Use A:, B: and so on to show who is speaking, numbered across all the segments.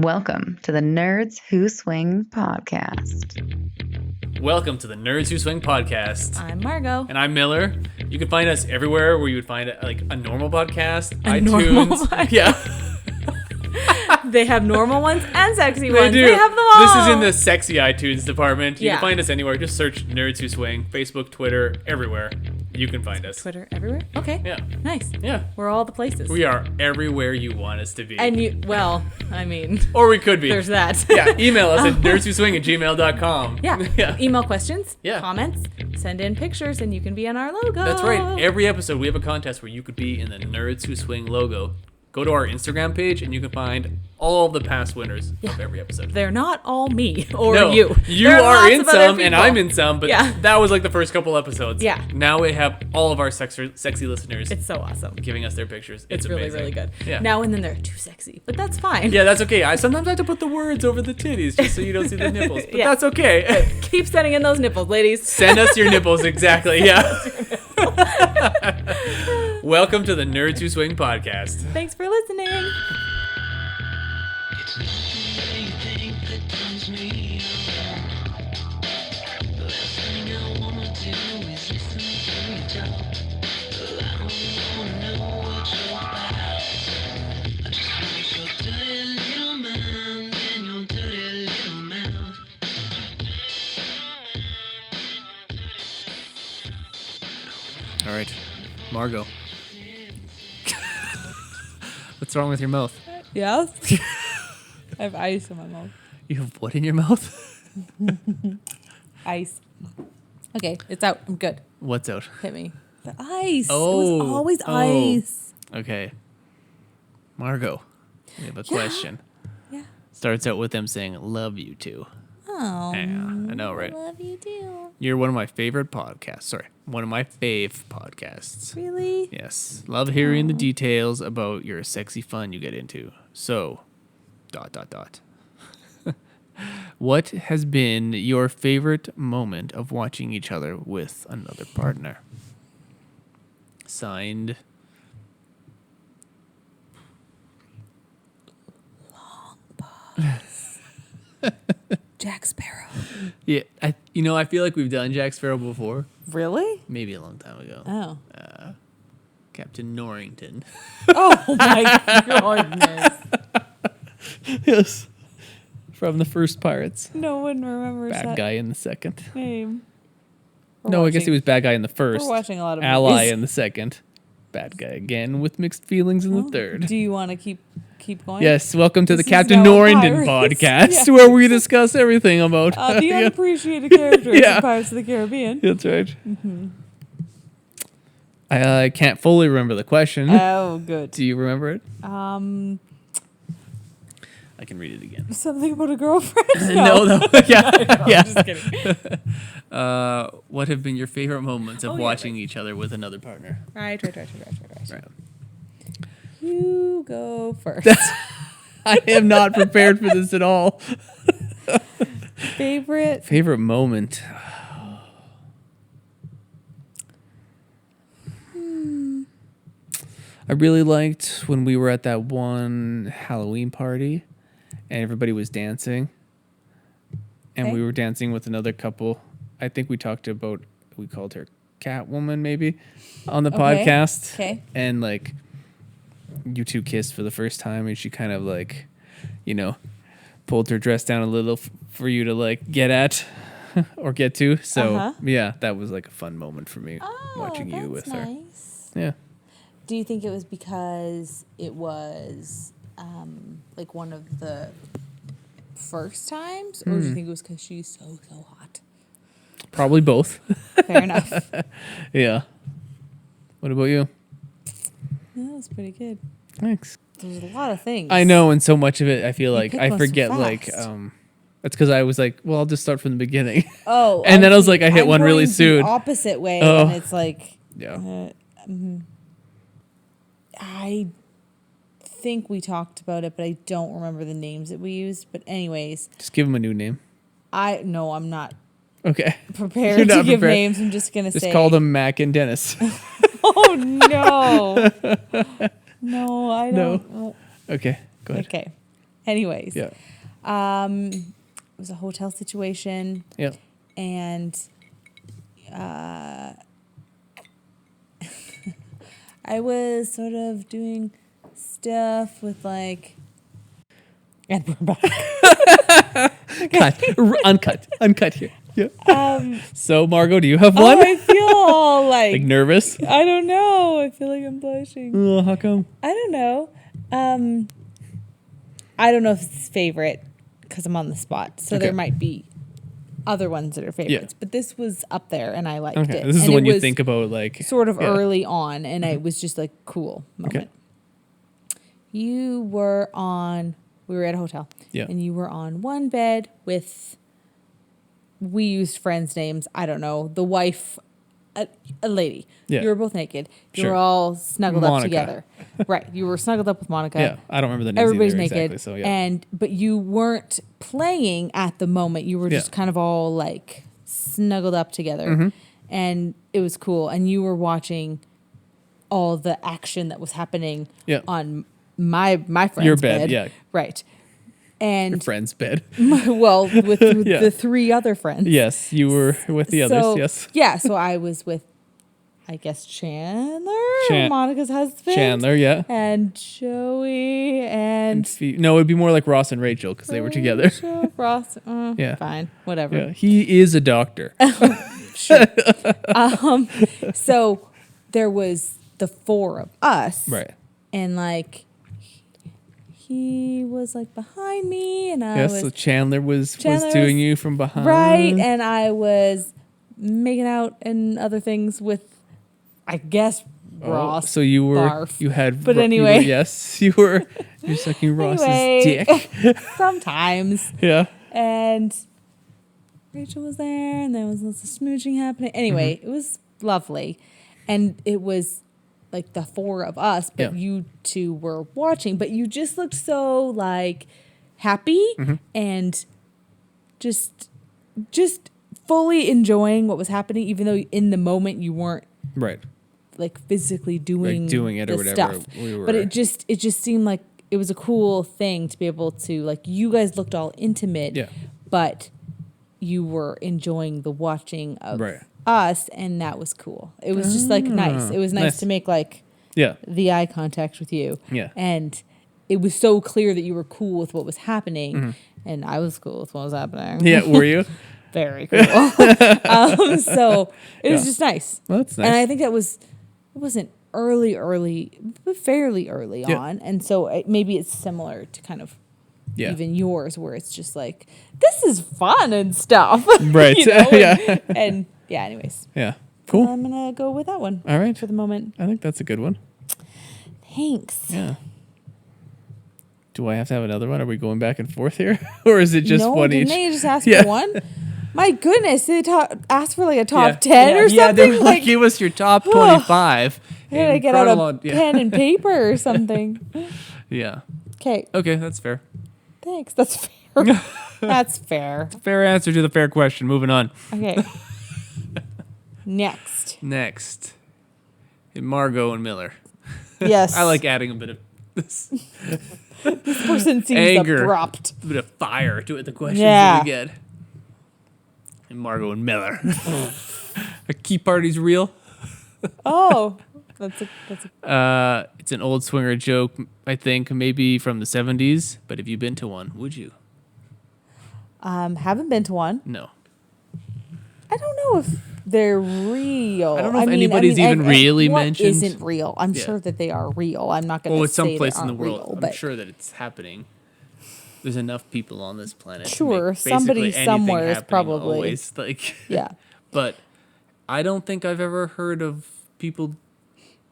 A: Welcome to the Nerds Who Swing podcast.
B: Welcome to the Nerds Who Swing podcast.
C: I'm Margot.
B: And I'm Miller. You can find us everywhere where you would find like a normal podcast,
C: A
B: iTunes.
C: normal podcast.
B: Yeah.
C: They have normal ones and sexy
B: They
C: ones.
B: do.
C: They have them all.
B: This is in the sexy iTunes department. You
C: Yeah.
B: can find us anywhere. Just search Nerds Who Swing. Facebook, Twitter, everywhere. You can find us.
C: Twitter everywhere? Okay.
B: Yeah.
C: Nice.
B: Yeah.
C: We're all the places.
B: We are everywhere you want us to be.
C: And you, well, I mean,
B: or we could be.
C: there's that.
B: Yeah. Email us at nerdswhoswing@gmail.com.
C: Yeah.
B: Yeah.
C: Email questions,
B: Yeah.
C: comments, send in pictures, and you can be on our logo.
B: That's right. Every episode, we have a contest where you could be in the Nerds Who Swing logo. Go to our Instagram page, and you can find all of the past winners of every episode.
C: They're not all me or
B: No,
C: you.
B: You
C: There
B: are
C: lots
B: in
C: of other
B: some, and
C: people.
B: I'm in some, but
C: Yeah.
B: that was like the first couple episodes.
C: Yeah.
B: Now we have all of our sexy listeners
C: It's so awesome.
B: giving us their pictures.
C: It's really,
B: amazing.
C: really good.
B: Yeah.
C: Now and then they're too sexy, but that's fine.
B: Yeah, that's okay. I sometimes have to put the words over the titties just so you don't see the nipples, but
C: Yeah.
B: that's okay.
C: Keep sending in those nipples, ladies.
B: Send us your nipples, exactly. Yeah. Welcome to the Nerds Who Swing podcast.
C: Thanks for listening.
D: It's not the way you think that turns me on. The last thing I wanna do is listen to you talk. I don't wanna know what you're about. I just want your dirty little mind and your dirty little mouth.
B: All right, Margot. What's wrong with your mouth?
C: Yes. I have ice in my mouth.
B: You have what in your mouth?
C: Ice. Okay, it's out. I'm good.
B: What's out?
C: Hit me. The ice.
B: Oh.
C: It was always ice.
B: Okay. Margot, we have a question.
C: Yeah.
B: Starts out with them saying, love you too.
C: Oh.
B: Yeah, I know, right?
C: Love you too.
B: You're one of my favorite podcasts. Sorry, one of my fave podcasts.
C: Really?
B: Yes. Love hearing the details about your sexy fun you get into. So, ... What has been your favorite moment of watching each other with another partner? Signed.
C: Jack Sparrow.
B: Yeah, I feel like we've done Jack Sparrow before.
C: Really?
B: Maybe a long time ago.
C: Oh.
B: Captain Norrington.
C: Oh my goodness.
B: Yes. From the first Pirates.
C: No one remembers
B: Bad
C: that
B: guy in the second.
C: name.
B: No, I guess he was bad guy in the first.
C: We're watching a lot of
B: Ally
C: movies.
B: in the second. Bad guy again with mixed feelings in the third.
C: Do you want to keep going?
B: Yes, welcome to
C: This
B: the
C: is
B: Captain
C: now
B: Norrington
C: Pirates.
B: podcast,
C: Yes.
B: where we discuss everything about.
C: The unappreciated characters
B: Yeah.
C: in Pirates of the Caribbean.
B: That's right. I can't fully remember the question.
C: Oh, good.
B: Do you remember it? I can read it again.
C: Something about a girlfriend?
B: No. Yeah. Yeah.
C: I'm just kidding.
B: What have been your favorite moments of
C: Oh, yeah,
B: watching each other with another partner?
C: Right.
B: Right.
C: You go first.
B: I am not prepared for this at all.
C: Favorite?
B: Favorite moment. I really liked when we were at that one Halloween party and everybody was dancing. And
C: Okay.
B: we were dancing with another couple. I think we talked about, we called her Catwoman maybe on the
C: Okay.
B: podcast.
C: Okay.
B: And like you two kissed for the first time and she kind of like, pulled her dress down a little for you to like get at or get to. So
C: Uh-huh.
B: yeah, that was like a fun moment for me
C: Oh,
B: watching you with her.
C: nice.
B: Yeah.
C: Do you think it was because it was like one of the first times, or do you think it was because she's so hot?
B: Probably both.
C: Fair enough.
B: Yeah. What about you?
C: That was pretty good.
B: Thanks.
C: There's a lot of things.
B: I know, and so much of it, I feel like
C: pick
B: I
C: one so
B: forget. Like,
C: fast.
B: that's because I was like, well, I'll just start from the beginning.
C: Oh,
B: And then I was like, I hit
C: I'm
B: one really
C: going the
B: soon.
C: opposite way,
B: Oh.
C: and it's like,
B: Yeah.
C: I think we talked about it, but I don't remember the names that we used. But anyways,
B: Just give him a new name.
C: I'm not
B: Okay.
C: prepared
B: You're
C: to
B: not
C: give
B: prepared.
C: names. I'm just gonna
B: Just
C: say,
B: call them Mac and Dennis.
C: Oh no, no, I
B: No.
C: don't.
B: Okay. Go ahead.
C: Okay. Anyways,
B: Yeah.
C: it was a hotel situation,
B: Yeah.
C: and I was sort of doing stuff with like, and we're back.
B: Cut. Uncut here. Yeah. So, Margot, do you have one?
C: Oh, I feel all
B: Like nervous?
C: I don't know. I feel like I'm blushing.
B: Oh, how come?
C: I don't know. I don't know if it's favorite because I'm on the spot. So
B: Okay.
C: there might be other ones that are favorites. But this was up there and I liked
B: Okay.
C: it.
B: This is
C: And
B: the one
C: it
B: you
C: was
B: think about, like
C: sort of
B: yeah.
C: early on, and it was just like cool moment. You were on, we were at a hotel.
B: Yeah.
C: And you were on one bed with, we used friends' names. I don't know. The wife, a lady.
B: Yeah.
C: You were both naked. You
B: Sure.
C: were all snuggled up
B: Monica.
C: together. Right. You were snuggled up with Monica.
B: Yeah. I don't remember the names
C: Everybody's
B: either,
C: naked.
B: exactly. So, yeah.
C: But you weren't playing at the moment. You were just kind of all like snuggled up together.
B: Mm-hmm.
C: And it was cool. And you were watching all the action that was happening
B: Yeah.
C: on my friend's
B: Your bed, yeah.
C: Right.
B: Your
C: And
B: friend's bed.
C: well, with
B: Yeah.
C: the three other friends.
B: Yes. You were with the others.
C: So,
B: Yes.
C: Yeah, so I was with, I guess, Chandler, Monica's husband.
B: Chandler, yeah.
C: And Joey and
B: No, it'd be more like Ross and Rachel because they were together.
C: Rachel, Ross.
B: Yeah.
C: Fine, whatever.
B: Yeah. He is a doctor.
C: So there was the four of us.
B: Right.
C: And like, he was like behind me, and I
B: Yes.
C: was
B: So Chandler was
C: Chandler
B: doing
C: was-
B: you from behind.
C: right, and I was making out and other things with, I guess, Ross.
B: So you were
C: Barf.
B: you had
C: But
B: you were-
C: anyway.
B: yes, you were you're sucking Ross's
C: Anyway.
B: dick.
C: Sometimes.
B: Yeah.
C: And Rachel was there, and there was lots of smooching happening. Anyway,
B: Mm-hmm.
C: it was lovely. And it was like the four of us, but
B: Yeah.
C: you two were watching. But you just looked so like happy
B: Mm-hmm.
C: and just fully enjoying what was happening, even though in the moment you weren't
B: Right.
C: like physically doing
B: it or
C: the
B: whatever
C: stuff.
B: we were.
C: But it just seemed like it was a cool thing to be able to, like, you guys looked all intimate,
B: Yeah.
C: but you were enjoying the watching of
B: Right.
C: us, and that was cool. It was just like nice. It was nice
B: Nice.
C: to make like
B: Yeah.
C: the eye contact with you.
B: Yeah.
C: And it was so clear that you were cool with what was happening, and I was cool with what was happening.
B: Mm-hmm. Yeah, were you?
C: Very cool. So it was
B: Yeah.
C: just nice.
B: Well, that's nice.
C: And I think it wasn't early, but fairly early
B: Yeah.
C: on. And so maybe it's similar to kind of
B: Yeah.
C: even yours, where it's just like, this is fun and stuff.
B: Right.
C: You know?
B: Yeah.
C: And yeah, anyways.
B: Yeah. Cool.
C: I'm going to go with that one.
B: All right.
C: For the moment.
B: I think that's a good one.
C: Thanks.
B: Yeah. Do I have to have another one? Are we going back and forth here? Or is it just
C: no,
B: one
C: didn't
B: each?
C: they just ask
B: Yeah.
C: for one? My goodness, they asked for like a top
B: Yeah.
C: 10 or
B: Yeah,
C: something.
B: they're
C: like,
B: give us your top 25.
C: I gotta get out a pen and paper or something.
B: Yeah.
C: Okay,
B: Okay, that's fair.
C: thanks. That's fair. That's fair.
B: Fair answer to the fair question. Moving on.
C: Okay. Next.
B: Next. Margot and Miller.
C: Yes.
B: I like adding a bit of this,
C: This person seems
B: Anger.
C: abrupt.
B: a bit of fire to it. The questions
C: Yeah.
B: that we get. And Margot and Miller. A KeyParty's real.
C: Oh, that's a
B: It's an old swinger joke, I think, maybe from the 70s. But have you been to one? Would you?
C: haven't been to one.
B: No.
C: I don't know if they're real.
B: I don't know if anybody's even really
C: what
B: mentioned.
C: Isn't real. I'm
B: Yeah.
C: sure that they are real. I'm not going to
B: Well, it's
C: say
B: someplace
C: they
B: in the
C: aren't
B: world.
C: real,
B: I'm
C: but
B: sure that it's happening. There's enough people on this planet. to
C: Sure,
B: make
C: somebody
B: basically anything
C: somewhere is
B: happening
C: probably-
B: always, like.
C: yeah.
B: But I don't think I've ever heard of people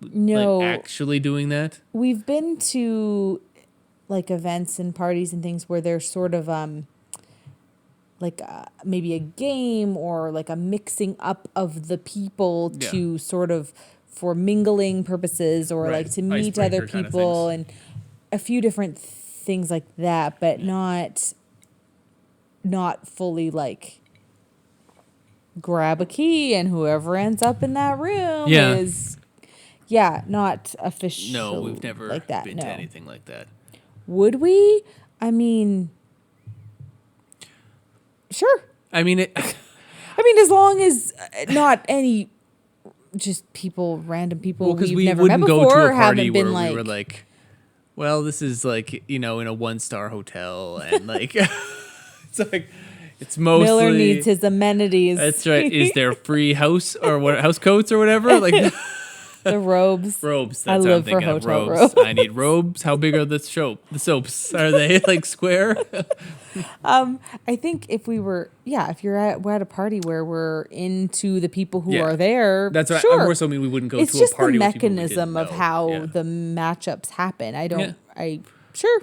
C: No,
B: like actually doing that.
C: we've been to like events and parties and things where there's sort of like maybe a game or like a mixing up of the people
B: Yeah.
C: to sort of for mingling purposes or
B: Right.
C: like to meet
B: Icebreaker
C: other
B: kind of
C: people
B: things.
C: and a few different things like that, but not fully like grab a key and whoever ends up in that room
B: Yeah.
C: is not official.
B: No, we've never
C: like that.
B: been
C: no.
B: to anything like that.
C: Would we? I mean, sure.
B: I mean,
C: I mean, as long as not any just people, random people
B: because
C: we've
B: we
C: never met
B: wouldn't go
C: before,
B: to
C: or
B: a party
C: haven't
B: where
C: been
B: we were like, well, this is like, in a 1-star hotel, and like, it's like, it's mostly
C: Miller needs his amenities.
B: That's right. Is there free house or what house coats or whatever? Like
C: The robes.
B: robes.
C: I
B: That's what I'm
C: live for
B: thinking of.
C: hotel
B: Robes.
C: robes.
B: I need robes. How big are the soaps? Are they like square?
C: I think if we're at a party where we're into the people who
B: Yeah.
C: are there,
B: That's right.
C: sure.
B: I more so mean we wouldn't go
C: It's
B: to a
C: just
B: party
C: the
B: with people we
C: mechanism
B: didn't
C: of
B: know.
C: how
B: Yeah.
C: the matchups happen.
B: Yeah.
C: Sure.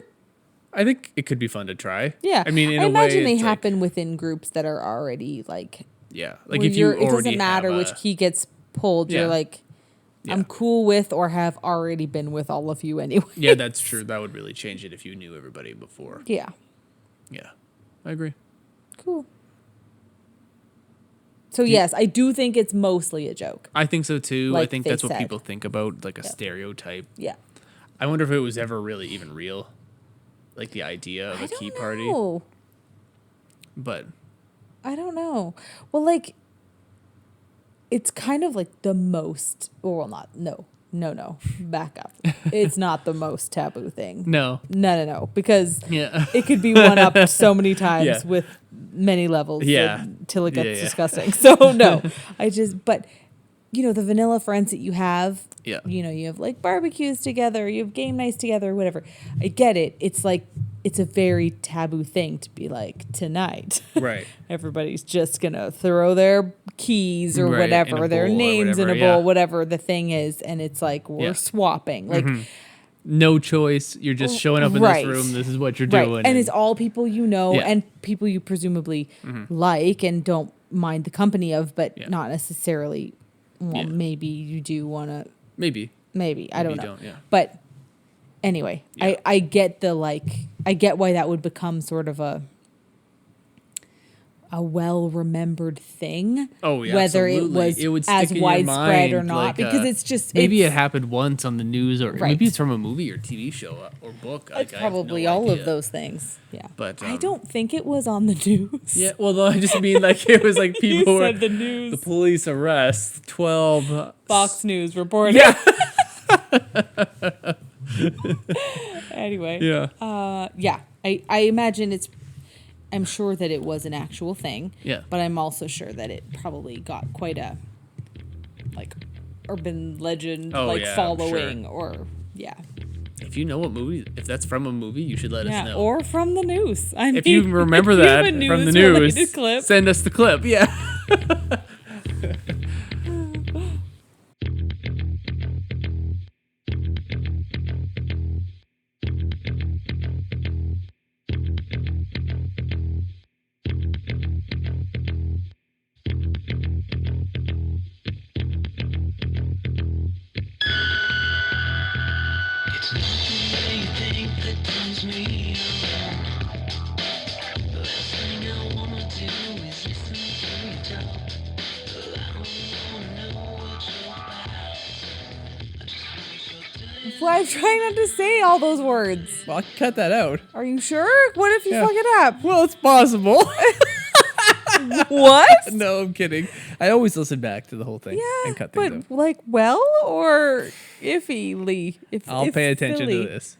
B: I think it could be fun to try.
C: Yeah.
B: I mean, in
C: I
B: a
C: imagine
B: way,
C: they
B: it's like-
C: happen within groups that are already like,
B: Yeah, like
C: where
B: if you
C: it
B: already
C: doesn't matter
B: have
C: which key gets pulled.
B: Yeah.
C: You're like, I'm
B: Yeah.
C: cool with or have already been with all of you anyway.
B: Yeah, that's true. That would really change it if you knew everybody before.
C: Yeah.
B: Yeah, I agree.
C: Cool. So yes, I do think it's mostly a joke.
B: I think so too. I
C: Like
B: think
C: they
B: that's what
C: said.
B: people think about, like a stereotype.
C: Yeah.
B: I wonder if it was ever really even real, like the idea of a key party.
C: No.
B: But
C: I don't know. Well, like, it's kind of like the most, well, not, no, back up. It's not the most taboo thing.
B: no,
C: No, because
B: yeah,
C: it could be one up so many times
B: Yeah.
C: with many levels
B: Yeah.
C: till it gets
B: Yeah.
C: disgusting. So, no, but, the vanilla friends that you have,
B: Yeah.
C: You have like barbecues together, you have game nights together, whatever. I get it. It's like, it's a very taboo thing to be like, tonight.
B: right.
C: Everybody's just gonna throw their keys or
B: Right, in
C: whatever,
B: a
C: their
B: bowl or
C: names in a
B: whatever,
C: bowl,
B: yeah.
C: whatever the thing is, and it's like we're
B: Yeah.
C: swapping, like
B: No choice. You're just showing up in
C: Right.
B: this room. This is what you're
C: right,
B: doing.
C: and it's all people you know
B: Yeah. Mm-hmm.
C: and people you presumably like and don't mind the company of, but
B: Yeah.
C: not necessarily. Well,
B: Yeah.
C: maybe you do want to.
B: maybe.
C: Maybe I don't
B: you
C: know.
B: don't, yeah.
C: But anyway,
B: Yeah.
C: I get I get why that would become sort of a well remembered thing.
B: Oh yeah,
C: whether
B: absolutely.
C: it was
B: would
C: as
B: stick in your
C: widespread or
B: mind,
C: not,
B: like,
C: because it's just
B: maybe
C: it's,
B: it happened once on the news, or
C: Right.
B: maybe it's from a movie or TV show or book.
C: It's
B: Like, I have
C: probably
B: no
C: all
B: idea.
C: of those things. Yeah,
B: But,
C: I don't think it was on the news.
B: Yeah, well, no, I just mean like it was like
C: You
B: people were
C: said the news.
B: the police arrest 12.
C: Fox News reported.
B: Yeah.
C: Anyway.
B: Yeah.
C: Yeah. I imagine I'm sure that it was an actual thing.
B: Yeah.
C: But I'm also sure that it probably got quite a like urban legend
B: Oh,
C: like
B: yeah, I'm
C: following or yeah.
B: If you know what movie, if that's from a movie, you should let us
C: Yeah.
B: know.
C: Or from the news. I
B: if
C: mean,
B: you remember
C: if you have
B: that
C: a
B: from the
C: news-related
B: news,
C: clip.
B: send us the clip. Yeah.
D: It's not the way you think that turns me on. The last thing I wanna do is listen to you talk. But I don't wanna know what you're about. I just want you to
C: Well, I'm trying not to say all those words.
B: Well, I'll cut that out.
C: Are you sure? What if you fuck it up?
B: Well, it's possible.
C: What?
B: No, I'm kidding. I always listen back to the whole thing and cut things
C: but
B: out.
C: like well or iffy, Lee?
B: I'll pay attention to this.